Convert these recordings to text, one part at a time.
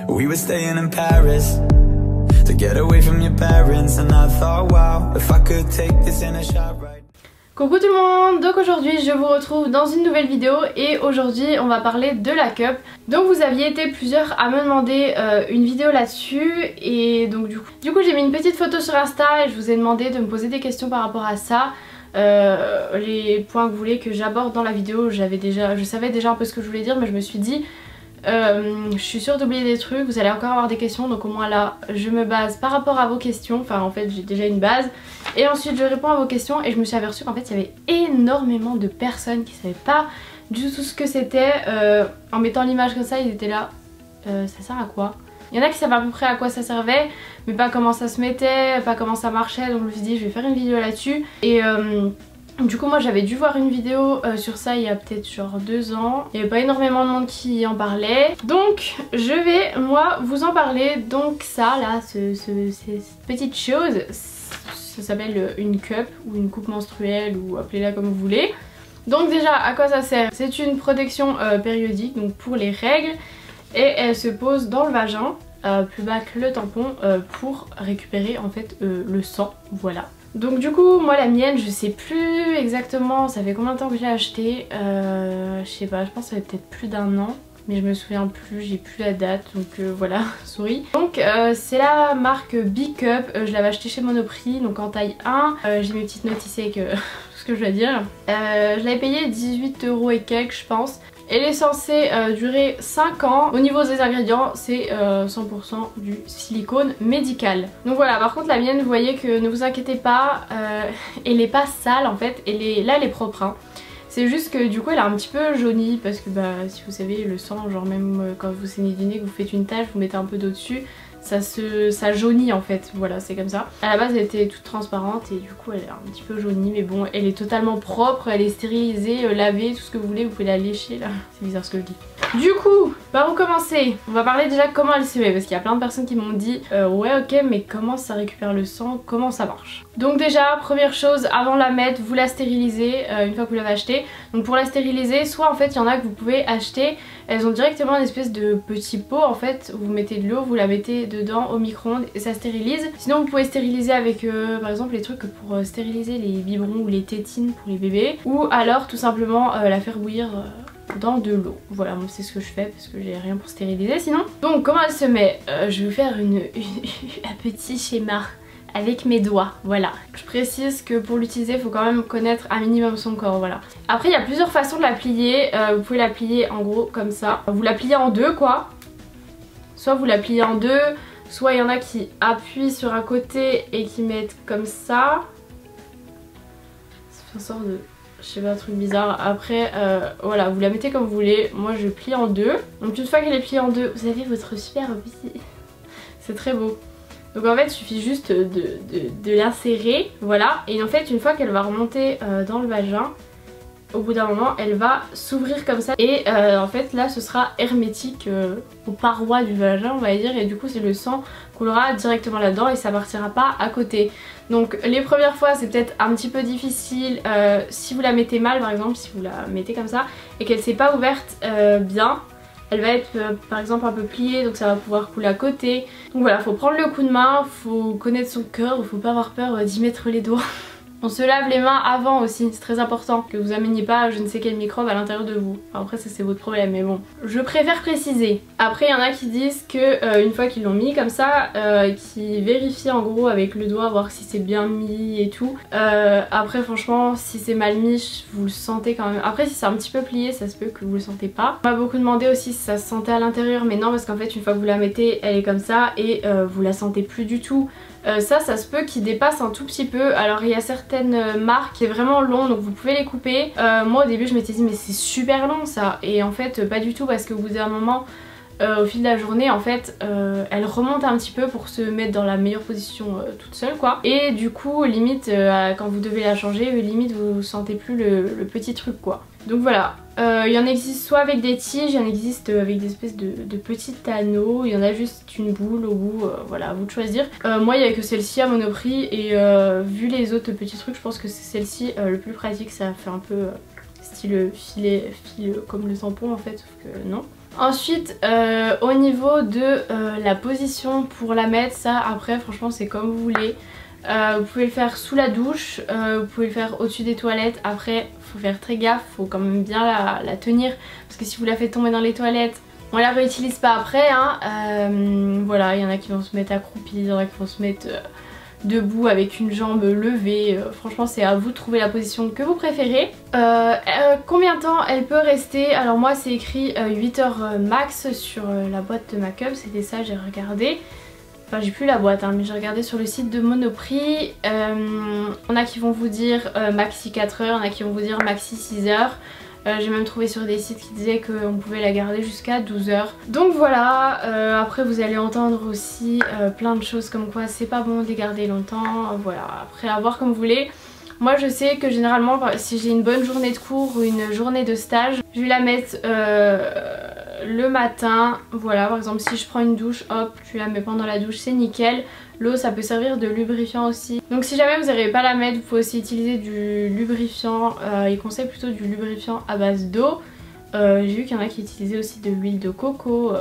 We were staying in Paris to get away from your parents, and I thought, wow, if I could take this in a shot right. Coucou tout le monde, donc aujourd'hui je vous retrouve dans une nouvelle vidéo et aujourd'hui on va parler de la cup. Donc vous aviez été plusieurs à me demander une vidéo là-dessus et donc du coup j'ai mis une petite photo sur Insta et je vous ai demandé de me poser des questions par rapport à ça. Les points que vous voulez que j'aborde dans la vidéo, je savais déjà un peu ce que je voulais dire mais je me suis dit je suis sûre d'oublier des trucs, vous allez encore avoir des questions donc au moins là je me base par rapport à vos questions, enfin en fait j'ai déjà une base et ensuite je réponds à vos questions et je me suis aperçue qu'en fait il y avait énormément de personnes qui savaient pas du tout ce que c'était. En mettant l'image comme ça ils étaient là, ça sert à quoi? Il y en a qui savaient à peu près à quoi ça servait mais pas comment ça se mettait, pas comment ça marchait, donc je me suis dit je vais faire une vidéo là-dessus et du coup moi j'avais dû voir une vidéo sur ça il y a peut-être genre 2 ans. Il n'y avait pas énormément de monde qui en parlait. Donc je vais moi vous en parler. Donc ça là, cette petite chose, ça s'appelle une cup ou une coupe menstruelle ou appelez-la comme vous voulez. Donc déjà à quoi ça sert? C'est une protection périodique donc pour les règles et elle se pose dans le vagin plus bas que le tampon pour récupérer en fait le sang, voilà. Donc du coup moi la mienne je sais plus exactement ça fait combien de temps que je l'ai achetée, je sais pas, je pense que ça fait peut-être plus d'1 an mais je me souviens plus, j'ai plus la date donc voilà, sorry. Donc c'est la marque B-Cup, je l'avais achetée chez Monoprix donc en taille 1, j'ai mes petites notes ici avec ce que je dois dire. Je l'avais payé 18 € et quelques je pense. Elle est censée durer 5 ans. Au niveau des ingrédients, c'est 100% du silicone médical. Donc voilà, par contre la mienne, vous voyez que ne vous inquiétez pas, elle est pas sale en fait. Là elle est propre. Hein. C'est juste que du coup elle est un petit peu jaunie parce que bah si vous savez le sang, genre même quand vous saignez du nez, que vous faites une tache, vous mettez un peu d'eau dessus. Ça jaunit en fait, voilà c'est comme ça. À la base elle était toute transparente et du coup elle est un petit peu jaunie mais bon elle est totalement propre, elle est stérilisée, lavée, tout ce que vous voulez, vous pouvez la lécher là. C'est bizarre ce que je dis. Du coup, par où commencer? On va parler déjà comment elle se met parce qu'il y a plein de personnes qui m'ont dit ouais ok mais comment ça récupère le sang, comment ça marche? Donc déjà première chose, avant de la mettre vous la stérilisez une fois que vous l'avez achetée. Donc pour la stériliser, soit en fait il y en a que vous pouvez acheter, elles ont directement une espèce de petit pot en fait, vous mettez de l'eau, vous la mettez dedans au micro-ondes et ça stérilise. Sinon vous pouvez stériliser avec par exemple les trucs pour stériliser les biberons ou les tétines pour les bébés, ou alors tout simplement la faire bouillir dans de l'eau. Voilà, moi c'est ce que je fais parce que j'ai rien pour stériliser sinon. Donc comment elle se met? Je vais vous faire un petit schéma avec mes doigts, voilà. Je précise que pour l'utiliser il faut quand même connaître un minimum son corps, voilà. Après il y a plusieurs façons de la plier, vous pouvez la plier en gros comme ça, vous la pliez en deux quoi. Soit vous la pliez en deux, soit il y en a qui appuient sur un côté et qui mettent comme ça. Ça fait une sorte de, je sais pas, un truc bizarre. Après voilà, vous la mettez comme vous voulez, moi je plie en deux. Donc une fois qu'elle est pliée en deux, vous avez votre super petit, c'est très beau. Donc en fait il suffit juste de l'insérer, voilà, et en fait une fois qu'elle va remonter dans le vagin, au bout d'un moment elle va s'ouvrir comme ça et en fait là ce sera hermétique aux parois du vagin on va dire, et du coup c'est le sang coulera directement là-dedans et ça partira pas à côté. Donc les premières fois c'est peut-être un petit peu difficile si vous la mettez mal par exemple, si vous la mettez comme ça et qu'elle s'est pas ouverte bien. Elle va être par exemple un peu pliée donc ça va pouvoir couler à côté. Donc voilà, faut prendre le coup de main, faut connaître son cœur, faut pas avoir peur d'y mettre les doigts. On se lave les mains avant aussi, c'est très important que vous ameniez pas je ne sais quel microbe à l'intérieur de vous. Enfin, après ça c'est votre problème mais bon. Je préfère préciser. Après il y en a qui disent que une fois qu'ils l'ont mis comme ça, qui vérifient en gros avec le doigt voir si c'est bien mis et tout. Après franchement si c'est mal mis vous le sentez quand même. Après si c'est un petit peu plié ça se peut que vous le sentez pas. On m'a beaucoup demandé aussi si ça se sentait à l'intérieur mais non parce qu'en fait une fois que vous la mettez elle est comme ça et vous la sentez plus du tout. Ça se peut qu'il dépasse un tout petit peu. Alors il y a certaines marques qui est vraiment long donc vous pouvez les couper. Moi au début je m'étais dit mais c'est super long ça, et en fait pas du tout parce qu'au bout d'un moment au fil de la journée en fait elle remonte un petit peu pour se mettre dans la meilleure position toute seule quoi, et du coup limite quand vous devez la changer limite vous sentez plus le petit truc quoi. Donc voilà, il y en existe soit avec des tiges, il y en existe avec des espèces de petits anneaux, il y en a juste une boule au bout, voilà, à vous de choisir. Moi il n'y avait que celle-ci à Monoprix et vu les autres petits trucs je pense que c'est celle-ci le plus pratique, ça fait un peu style fil comme le tampon en fait, sauf que non. Ensuite au niveau de la position pour la mettre, ça après franchement c'est comme vous voulez. Vous pouvez le faire sous la douche, vous pouvez le faire au-dessus des toilettes. Après faut faire très gaffe, faut quand même bien la tenir parce que si vous la faites tomber dans les toilettes, on la réutilise pas après hein. Voilà, il y en a qui vont se mettre accroupis, il y en a qui vont se mettre debout avec une jambe levée. Franchement c'est à vous de trouver la position que vous préférez. Combien de temps elle peut rester? Alors moi c'est écrit 8 heures max sur la boîte de ma cup, c'était ça, j'ai regardé. Enfin j'ai plus la boîte hein, mais j'ai regardé sur le site de Monoprix. On a qui vont vous dire maxi 4 heures, on a qui vont vous dire maxi 6 heures. J'ai même trouvé sur des sites qui disaient qu'on pouvait la garder jusqu'à 12 heures. Donc voilà, après vous allez entendre aussi plein de choses comme quoi c'est pas bon de les garder longtemps. Voilà, après à voir comme vous voulez. Moi je sais que généralement si j'ai une bonne journée de cours ou une journée de stage, je vais la mettre le matin. Voilà, par exemple si je prends une douche, hop, tu la mets pendant la douche, c'est nickel. L'eau ça peut servir de lubrifiant aussi. Donc si jamais vous n'arrivez pas à la mettre, vous pouvez aussi utiliser du lubrifiant. Il conseille plutôt du lubrifiant à base d'eau. J'ai vu qu'il y en a qui utilisaient aussi de l'huile de coco.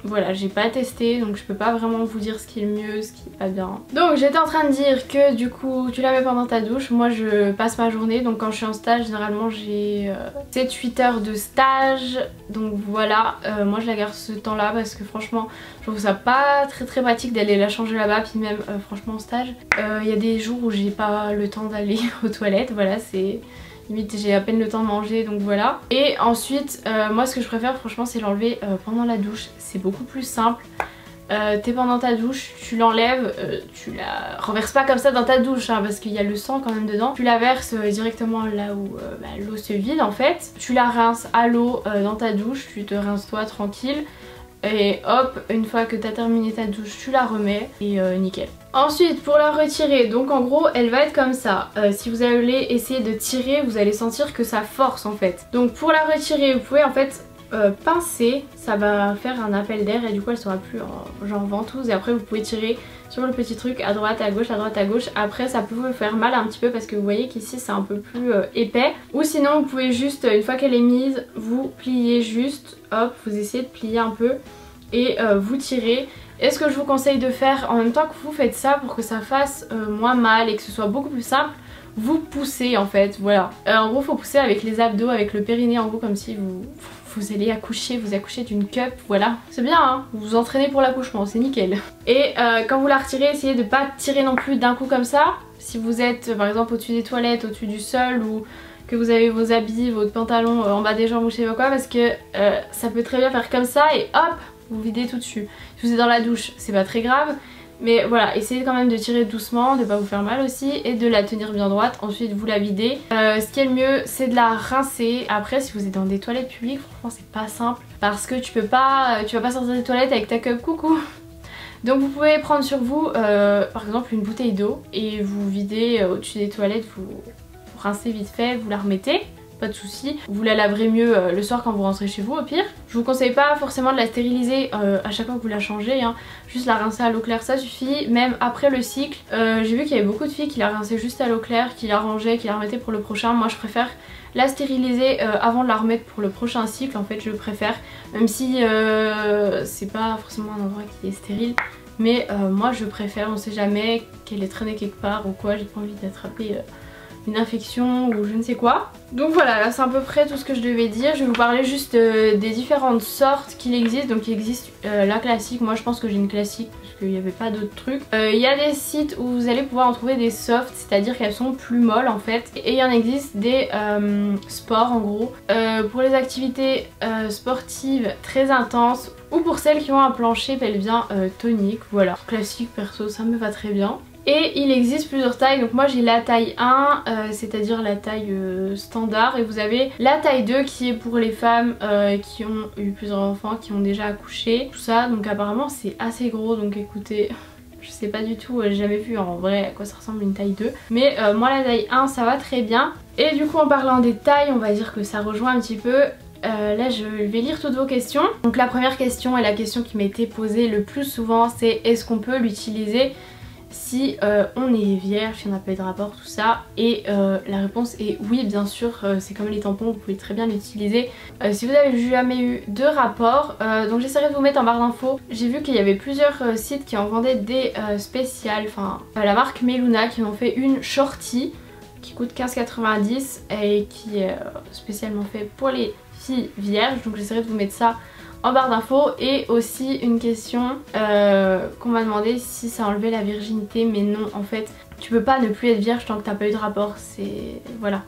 Voilà, j'ai pas testé donc je peux pas vraiment vous dire ce qui est le mieux, ce qui est pas bien. Donc j'étais en train de dire que du coup tu la mets pendant ta douche. Moi je passe ma journée, donc quand je suis en stage généralement j'ai 7-8 heures de stage. Donc voilà, moi je la garde ce temps là parce que franchement je trouve ça pas très pratique d'aller la changer là-bas. Puis même franchement en stage, il y a des jours où j'ai pas le temps d'aller aux toilettes. Voilà, c'est... limite j'ai à peine le temps de manger donc voilà. Et ensuite moi ce que je préfère franchement c'est l'enlever pendant la douche. C'est beaucoup plus simple. T'es pendant ta douche, tu l'enlèves, tu la renverses pas comme ça dans ta douche hein, parce qu'il y a le sang quand même dedans. Tu la verses directement là où l'eau se vide en fait. Tu la rinces à l'eau dans ta douche, tu te rinces toi tranquille. Et hop, une fois que tu as terminé ta douche, tu la remets et nickel. Ensuite pour la retirer, donc en gros elle va être comme ça. Si vous allez essayer de tirer, vous allez sentir que ça force en fait. Donc pour la retirer, vous pouvez en fait pincer, ça va faire un appel d'air et du coup elle sera plus en genre ventouse. Et après vous pouvez tirer sur le petit truc à droite, à gauche, à droite, à gauche. Après ça peut vous faire mal un petit peu parce que vous voyez qu'ici c'est un peu plus épais. Ou sinon vous pouvez juste, une fois qu'elle est mise, vous pliez juste, hop, vous essayez de plier un peu et vous tirez. Et ce que je vous conseille de faire en même temps que vous faites ça pour que ça fasse moins mal et que ce soit beaucoup plus simple, vous poussez en fait, voilà. En gros faut pousser avec les abdos, avec le périnée en gros comme si vous allez accoucher, vous accouchez d'une cup, voilà. C'est bien hein, vous vous entraînez pour l'accouchement, c'est nickel. Et quand vous la retirez, essayez de pas tirer non plus d'un coup comme ça. Si vous êtes par exemple au-dessus des toilettes, au-dessus du sol ou que vous avez vos habits, votre pantalon en bas des jambes ou je sais pas quoi, parce que ça peut très bien faire comme ça et hop, vous videz tout dessus. Si vous êtes dans la douche, c'est pas très grave. Mais voilà, essayez quand même de tirer doucement, de pas vous faire mal aussi et de la tenir bien droite. Ensuite vous la videz. Ce qui est le mieux c'est de la rincer. Après si vous êtes dans des toilettes publiques, franchement c'est pas simple parce que tu vas pas sortir des toilettes avec ta cup, coucou. Donc vous pouvez prendre sur vous par exemple une bouteille d'eau et vous videz au-dessus des toilettes, vous rincez vite fait, vous la remettez. Pas de soucis. Vous la laverez mieux le soir quand vous rentrez chez vous au pire. Je vous conseille pas forcément de la stériliser à chaque fois que vous la changez hein. Juste la rincer à l'eau claire ça suffit. Même après le cycle, j'ai vu qu'il y avait beaucoup de filles qui la rinçaient juste à l'eau claire, qui la rangeaient, qui la remettaient pour le prochain. Moi je préfère la stériliser avant de la remettre pour le prochain cycle en fait, je préfère. Même si c'est pas forcément un endroit qui est stérile. Mais moi je préfère, on sait jamais qu'elle est traînée quelque part ou quoi, j'ai pas envie d'attraper une infection ou je ne sais quoi. Donc voilà, là c'est à peu près tout ce que je devais dire. Je vais vous parler juste des différentes sortes qu'il existe. Donc il existe la classique, moi je pense que j'ai une classique parce qu'il n'y avait pas d'autres trucs. Il y a des sites où vous allez pouvoir en trouver des softs, c'est-à-dire qu'elles sont plus molles en fait. Et il y en existe des sports en gros. Pour les activités sportives très intenses ou pour celles qui ont un plancher pelvien tonique, voilà. Classique perso ça me va très bien. Et il existe plusieurs tailles, donc moi j'ai la taille 1, c'est-à-dire la taille standard, et vous avez la taille 2 qui est pour les femmes qui ont eu plusieurs enfants, qui ont déjà accouché, tout ça, donc apparemment c'est assez gros, donc écoutez, je sais pas du tout, j'ai jamais vu en vrai à quoi ça ressemble une taille 2, mais moi la taille 1 ça va très bien. Et du coup en parlant des tailles, on va dire que ça rejoint un petit peu. Là je vais lire toutes vos questions. Donc la première question et la question qui m'a été posée le plus souvent c'est est-ce qu'on peut l'utiliser si on est vierge, si on n'a pas eu de rapport, tout ça. Et la réponse est oui, bien sûr, c'est comme les tampons, vous pouvez très bien l'utiliser si vous avez jamais eu de rapport. Donc j'essaierai de vous mettre en barre d'infos. J'ai vu qu'il y avait plusieurs sites qui en vendaient des spéciales, enfin la marque Meluna qui m'ont fait une shorty qui coûte 15,90 et qui est spécialement fait pour les filles vierges. Donc j'essaierai de vous mettre ça en barre d'infos. Et aussi une question qu'on m'a demandé si ça enlevait la virginité, mais non, en fait tu peux pas ne plus être vierge tant que t'as pas eu de rapport, c'est... voilà.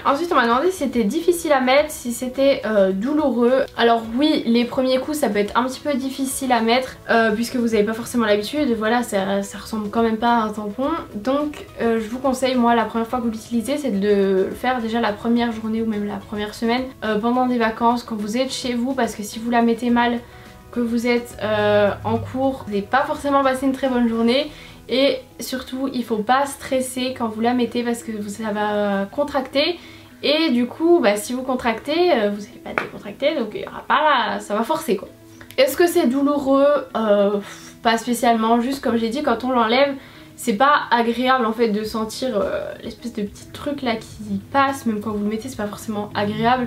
Ensuite on m'a demandé si c'était difficile à mettre, si c'était douloureux. Alors oui, les premiers coups ça peut être un petit peu difficile à mettre puisque vous n'avez pas forcément l'habitude, voilà, ça ressemble quand même pas à un tampon. Donc je vous conseille, moi la première fois que vous l'utilisez, c'est de le faire déjà la première journée ou même la première semaine pendant des vacances, quand vous êtes chez vous, parce que si vous la mettez mal, que vous êtes en cours, vous n'allez pas forcément passer une très bonne journée. Et surtout il faut pas stresser quand vous la mettez parce que ça va contracter. Et du coup bah, si vous contractez, vous n'allez pas décontracter, donc il y aura pas, ça va forcer quoi. Est-ce que c'est douloureux? Pas spécialement, juste comme j'ai dit, quand on l'enlève c'est pas agréable en fait de sentir l'espèce de petit truc là qui passe. Même quand vous le mettez c'est pas forcément agréable,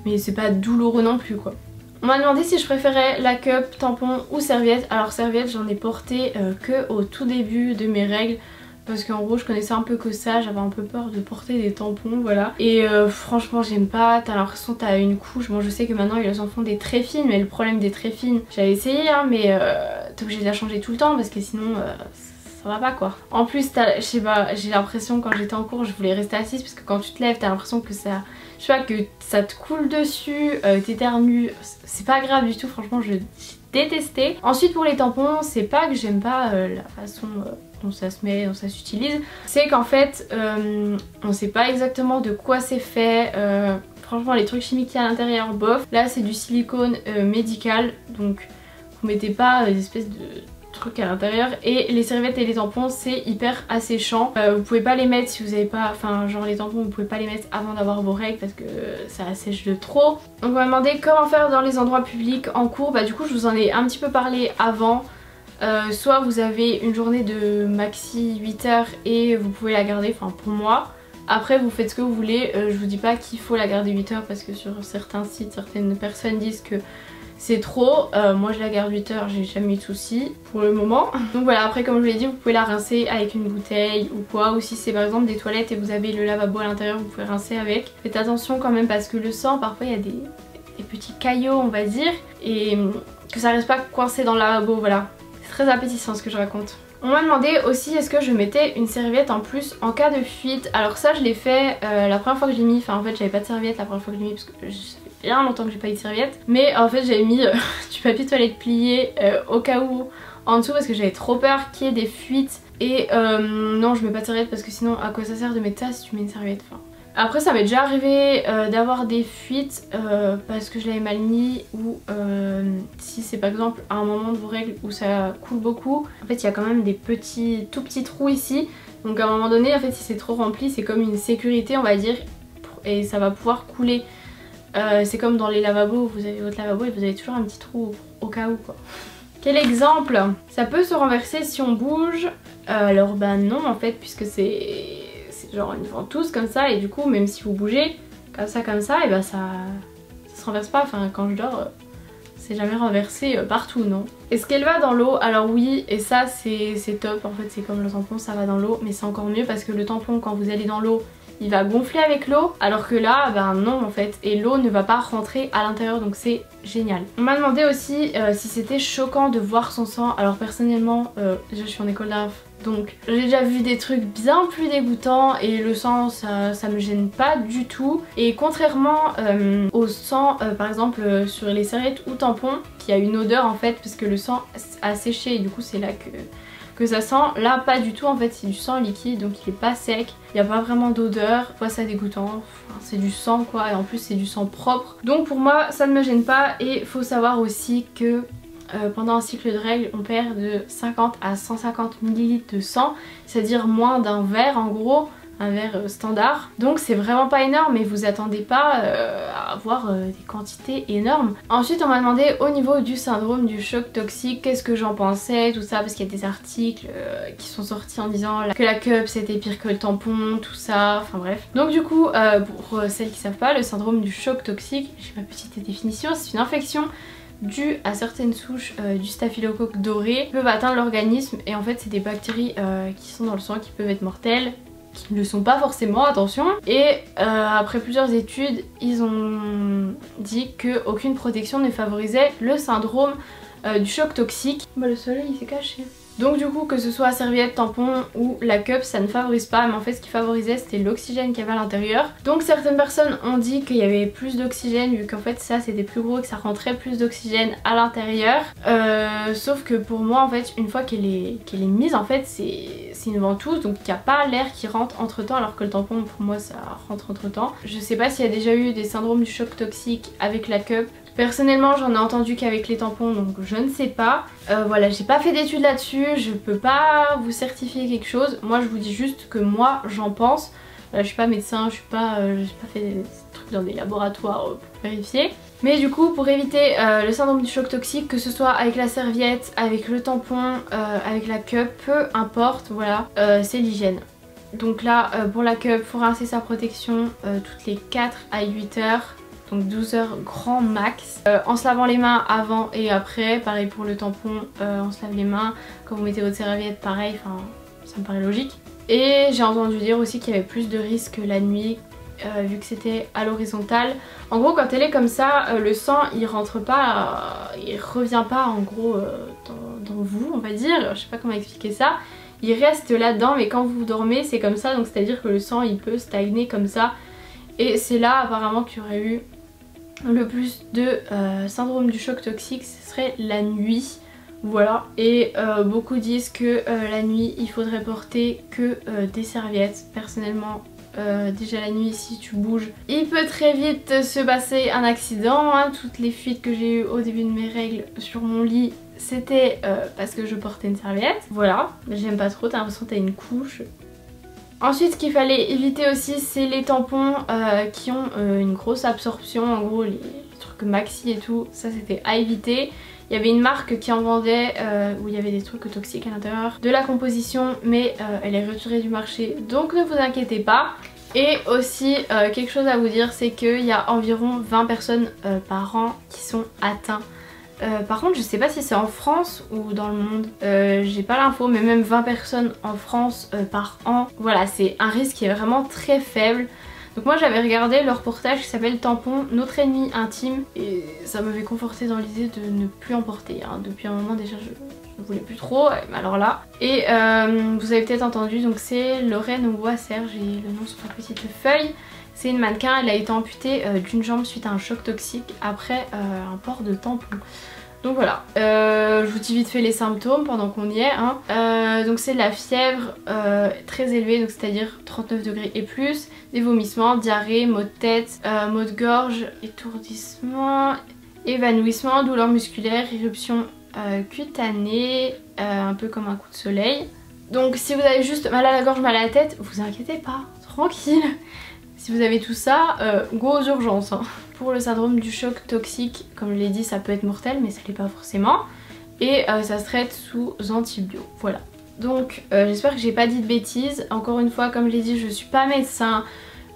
mais c'est pas douloureux non plus quoi. On m'a demandé si je préférais la cup, tampon ou serviette. Alors serviette j'en ai porté que au tout début de mes règles parce qu'en gros je connaissais un peu que ça, j'avais un peu peur de porter des tampons, voilà. Et franchement j'aime pas, t'as l'impression que t'as une couche. Bon je sais que maintenant ils en font des très fines, mais le problème des très fines, j'avais essayé hein, mais t'es obligé de la changer tout le temps parce que sinon ça va pas quoi. En plus je sais pas, j'ai l'impression quand j'étais en cours je voulais rester assise parce que quand tu te lèves t'as l'impression que ça... je sais pas, que ça te coule dessus, t'éternues, c'est pas grave du tout, franchement j'ai détesté. Ensuite pour les tampons, c'est pas que j'aime pas la façon dont ça se met, dont ça s'utilise, c'est qu'en fait on sait pas exactement de quoi c'est fait. Franchement les trucs chimiques qu'il y a à l'intérieur, bof. Là c'est du silicone médical, donc vous mettez pas des espèces de trucs à l'intérieur. Et les serviettes et les tampons c'est hyper asséchant, vous pouvez pas les mettre si vous avez pas, enfin genre les tampons vous pouvez pas les mettre avant d'avoir vos règles parce que ça assèche de trop. Donc on m'a demandé comment faire dans les endroits publics en cours. Bah du coup je vous en ai un petit peu parlé avant. Soit vous avez une journée de maxi 8 heures et vous pouvez la garder, enfin pour moi. Après vous faites ce que vous voulez, je vous dis pas qu'il faut la garder 8 heures parce que sur certains sites certaines personnes disent que c'est trop. Moi je la garde 8 heures, j'ai jamais eu de soucis pour le moment. Donc voilà, après comme je vous l'ai dit vous pouvez la rincer avec une bouteille ou quoi, ou si c'est par exemple des toilettes et vous avez le lavabo à l'intérieur vous pouvez rincer avec. Faites attention quand même parce que le sang parfois il y a des petits caillots on va dire, et que ça reste pas coincé dans le lavabo, voilà. C'est très appétissant ce que je raconte. On m'a demandé aussi est-ce que je mettais une serviette en plus en cas de fuite. Alors ça je l'ai fait la première fois que je l'ai mis, enfin en fait j'avais pas de serviette la première fois que je l'ai mis parce que ça fait bien longtemps que j'ai pas eu de serviette. Mais en fait j'avais mis du papier toilette plié au cas où en dessous parce que j'avais trop peur qu'il y ait des fuites. Et non je mets pas de serviette parce que sinon à quoi ça sert de mettre ça si tu mets une serviette, enfin... Après ça m'est déjà arrivé d'avoir des fuites parce que je l'avais mal mis, ou si c'est par exemple à un moment de vos règles où ça coule beaucoup, en fait il y a quand même des tout petits trous ici, donc à un moment donné en fait si c'est trop rempli c'est comme une sécurité on va dire et ça va pouvoir couler. C'est comme dans les lavabos, vous avez votre lavabo et vous avez toujours un petit trou au cas où quoi. Quel exemple? Ça peut se renverser si on bouge. Alors bah non en fait puisque c'est genre une ventouse comme ça, et du coup même si vous bougez comme ça et bah ça se renverse pas. Enfin quand je dors c'est jamais renversé partout, non. Est-ce qu'elle va dans l'eau? Alors oui, et ça c'est top en fait, c'est comme le tampon, ça va dans l'eau, mais c'est encore mieux parce que le tampon quand vous allez dans l'eau il va gonfler avec l'eau, alors que là ben non en fait, et l'eau ne va pas rentrer à l'intérieur, donc c'est génial. On m'a demandé aussi si c'était choquant de voir son sang. Alors personnellement déjà je suis en école d'inf, donc j'ai déjà vu des trucs bien plus dégoûtants et le sang ça me gêne pas du tout. Et contrairement au sang par exemple sur les serviettes ou tampons qui a une odeur en fait parce que le sang a séché et du coup c'est là que ça sent, là pas du tout en fait, c'est du sang liquide donc il est pas sec, il n'y a pas vraiment d'odeur, pas ça dégoûtant, enfin, c'est du sang quoi, et en plus c'est du sang propre, donc pour moi ça ne me gêne pas. Et faut savoir aussi que pendant un cycle de règles on perd de 50 à 150 ml de sang, c'est à dire moins d'un verre en gros, un verre standard. Donc c'est vraiment pas énorme et vous attendez pas à avoir des quantités énormes. Ensuite on m'a demandé au niveau du syndrome du choc toxique, qu'est-ce que j'en pensais, tout ça, parce qu'il y a des articles qui sont sortis en disant que la cup c'était pire que le tampon, tout ça, enfin bref. Donc du coup pour celles qui savent pas, le syndrome du choc toxique, j'ai ma petite définition, c'est une infection due à certaines souches du staphylocoque doré qui peuvent atteindre l'organisme, et en fait c'est des bactéries qui sont dans le sang qui peuvent être mortelles, qui ne le sont pas forcément, attention. Et après plusieurs études, ils ont dit qu'aucune protection ne favorisait le syndrome du choc toxique. Bah le soleil il s'est caché. Donc du coup que ce soit serviette, tampon ou la cup, ça ne favorise pas, mais en fait ce qui favorisait c'était l'oxygène qu'il y avait à l'intérieur. Donc certaines personnes ont dit qu'il y avait plus d'oxygène vu qu'en fait ça c'était plus gros et que ça rentrait plus d'oxygène à l'intérieur. Sauf que pour moi en fait une fois qu'elle est mise en fait c'est une ventouse, donc il n'y a pas l'air qui rentre entre temps, alors que le tampon pour moi ça rentre entre temps. Je sais pas s'il y a déjà eu des syndromes du choc toxique avec la cup. Personnellement j'en ai entendu qu'avec les tampons, donc je ne sais pas. Voilà, j'ai pas fait d'études là-dessus, je peux pas vous certifier quelque chose. Moi je vous dis juste que moi j'en pense. Voilà, je suis pas médecin, j'ai pas fait des trucs dans des laboratoires pour vérifier. Mais du coup pour éviter le syndrome du choc toxique, que ce soit avec la serviette, avec le tampon, avec la cup, peu importe, voilà, c'est l'hygiène. Donc là pour la cup, faut rincer sa protection toutes les 4 à 8 heures. Donc 12 heures grand max, en se lavant les mains avant et après. Pareil pour le tampon, on se lave les mains. Quand vous mettez votre serviette, pareil, enfin ça me paraît logique. Et j'ai entendu dire aussi qu'il y avait plus de risques la nuit, vu que c'était à l'horizontale. En gros quand elle est comme ça, le sang il rentre pas, il revient pas en gros dans vous on va dire, je sais pas comment expliquer ça. Il reste là-dedans, mais quand vous dormez c'est comme ça, donc c'est à dire que le sang il peut stagner comme ça. Et c'est là apparemment qu'il y aurait eu le plus de syndrome du choc toxique, ce serait la nuit. Voilà, et beaucoup disent que la nuit il faudrait porter que des serviettes. Personnellement déjà la nuit si tu bouges il peut très vite se passer un accident, hein. Toutes les fuites que j'ai eues au début de mes règles sur mon lit c'était parce que je portais une serviette. Voilà, j'aime pas trop, t'as l'impression que t'as une couche. Ensuite ce qu'il fallait éviter aussi c'est les tampons qui ont une grosse absorption, en gros les trucs maxi et tout, ça c'était à éviter. Il y avait une marque qui en vendait où il y avait des trucs toxiques à l'intérieur de la composition, mais elle est retirée du marché, donc ne vous inquiétez pas. Et aussi quelque chose à vous dire, c'est qu'il y a environ 20 personnes par an qui sont atteintes. Par contre je sais pas si c'est en France ou dans le monde, j'ai pas l'info, mais même 20 personnes en France par an, voilà c'est un risque qui est vraiment très faible. Donc moi j'avais regardé le reportage qui s'appelle Tampon, notre ennemi intime, et ça m'avait conforté dans l'idée de ne plus en porter, hein. Depuis un moment déjà je ne voulais plus trop, mais alors là. Et vous avez peut-être entendu, donc c'est Lorraine Wasser, j'ai le nom sur ma petite feuille. C'est une mannequin, elle a été amputée d'une jambe suite à un choc toxique après un port de tampon. Donc voilà, je vous dis vite fait les symptômes pendant qu'on y est, hein. Donc c'est de la fièvre très élevée, donc c'est-à-dire 39 degrés et plus, des vomissements, diarrhée, maux de tête, maux de gorge, étourdissement, évanouissement, douleurs musculaires, éruption cutanée, un peu comme un coup de soleil. Donc si vous avez juste mal à la gorge, mal à la tête, vous inquiétez pas, tranquille. Si vous avez tout ça, go aux urgences, hein. Pour le syndrome du choc toxique, comme je l'ai dit, ça peut être mortel, mais ça l'est pas forcément. Et ça se traite sous antibio, voilà. Donc j'espère que j'ai pas dit de bêtises. Encore une fois, comme je l'ai dit, je suis pas médecin,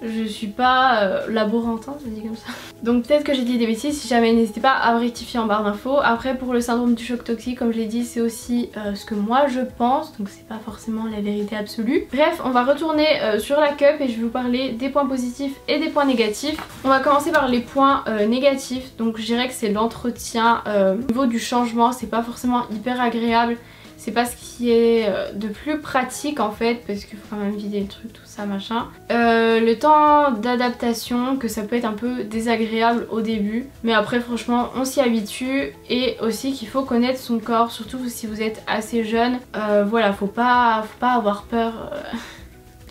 je suis pas laborantin, ça se dit comme ça. Donc peut-être que j'ai dit des bêtises, si jamais n'hésitez pas à me rectifier en barre d'infos. Après pour le syndrome du choc toxique, comme je l'ai dit, c'est aussi ce que moi je pense, donc c'est pas forcément la vérité absolue. Bref, on va retourner sur la cup et je vais vous parler des points positifs et des points négatifs. On va commencer par les points négatifs, donc je dirais que c'est l'entretien. Au niveau du changement, c'est pas forcément hyper agréable. C'est pas ce qui est de plus pratique en fait, parce qu'il faut quand même vider le truc, tout ça machin. Le temps d'adaptation, que ça peut être un peu désagréable au début, mais après franchement on s'y habitue. Et aussi qu'il faut connaître son corps, surtout si vous êtes assez jeune. Voilà, faut pas avoir peur.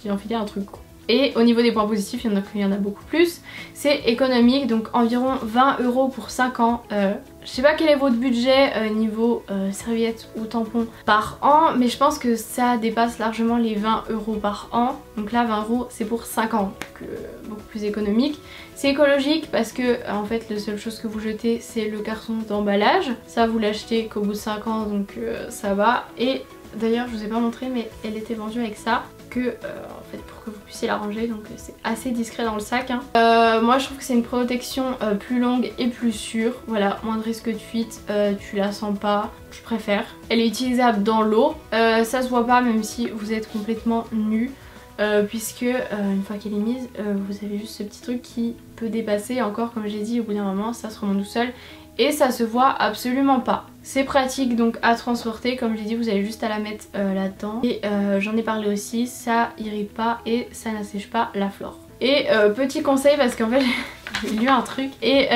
J'ai enfilé un truc. Et au niveau des points positifs, il y en a beaucoup plus. C'est économique, donc environ 20 € pour 5 ans. Je sais pas quel est votre budget niveau serviettes ou tampons par an, mais je pense que ça dépasse largement les 20 € par an. Donc là 20 € c'est pour 5 ans, donc beaucoup plus économique. C'est écologique parce que en fait la seule chose que vous jetez c'est le carton d'emballage. Ça vous l'achetez qu'au bout de 5 ans, donc ça va. Et d'ailleurs je vous ai pas montré mais elle était vendue avec ça. En fait pour que vous puissiez la ranger, donc c'est assez discret dans le sac hein. Moi je trouve que c'est une protection plus longue et plus sûre, voilà, moins de risque de fuite, tu la sens pas, je préfère. Elle est utilisable dans l'eau, ça se voit pas même si vous êtes complètement nu, puisque une fois qu'elle est mise, vous avez juste ce petit truc qui peut dépasser, encore comme j'ai dit au bout d'un moment ça se remonte tout seul. Et ça se voit absolument pas. C'est pratique donc à transporter, comme j'ai dit vous avez juste à la mettre là-dedans. Et j'en ai parlé aussi, ça irrite pas et ça n'assèche pas la flore. Et petit conseil parce qu'en fait j'ai lu un truc et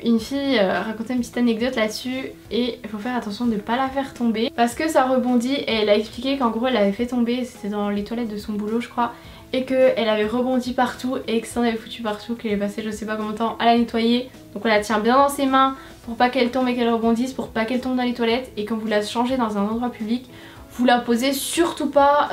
une fille racontait une petite anecdote là-dessus et il faut faire attention de ne pas la faire tomber parce que ça rebondit et elle a expliqué qu'en gros elle l'avait fait tomber, c'était dans les toilettes de son boulot je crois, et qu'elle avait rebondi partout et que ça en avait foutu partout, qu'elle est passée je sais pas combien de temps à la nettoyer. Donc on la tient bien dans ses mains pour pas qu'elle tombe et qu'elle rebondisse, pour pas qu'elle tombe dans les toilettes, et quand vous la changez dans un endroit public, vous la posez surtout pas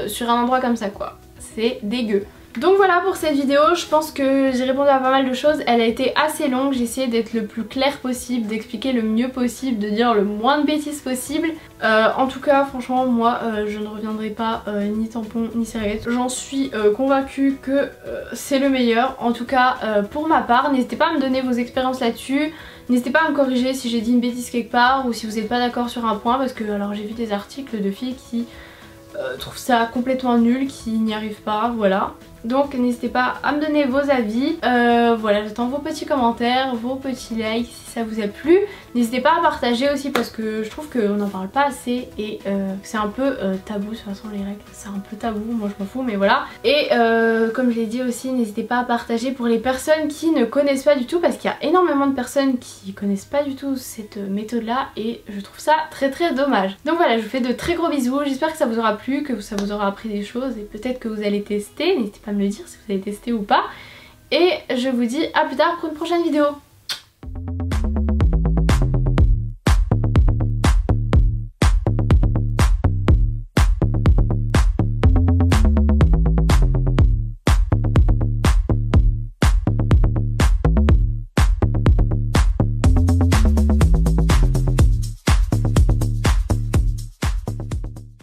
sur un endroit comme ça quoi, c'est dégueu. Donc voilà pour cette vidéo, je pense que j'ai répondu à pas mal de choses, elle a été assez longue, j'ai essayé d'être le plus clair possible, d'expliquer le mieux possible, de dire le moins de bêtises possible. En tout cas franchement moi je ne reviendrai pas ni tampon ni serviette, j'en suis convaincue que c'est le meilleur, en tout cas pour ma part. N'hésitez pas à me donner vos expériences là-dessus, n'hésitez pas à me corriger si j'ai dit une bêtise quelque part ou si vous n'êtes pas d'accord sur un point, parce que alors j'ai vu des articles de filles qui trouvent ça complètement nul, qui n'y arrivent pas, voilà. Donc n'hésitez pas à me donner vos avis, voilà, j'attends vos petits commentaires, vos petits likes si ça vous a plu. N'hésitez pas à partager aussi parce que je trouve qu'on n'en parle pas assez et c'est un peu tabou. De toute façon les règles c'est un peu tabou, moi je m'en fous mais voilà. Et comme je l'ai dit aussi, n'hésitez pas à partager pour les personnes qui ne connaissent pas du tout, parce qu'il y a énormément de personnes qui connaissent pas du tout cette méthode là et je trouve ça très très dommage. Donc voilà, je vous fais de très gros bisous, j'espère que ça vous aura plu, que ça vous aura appris des choses et peut-être que vous allez tester. N'hésitez pas à me le dire si vous avez testé ou pas. Et je vous dis à plus tard pour une prochaine vidéo.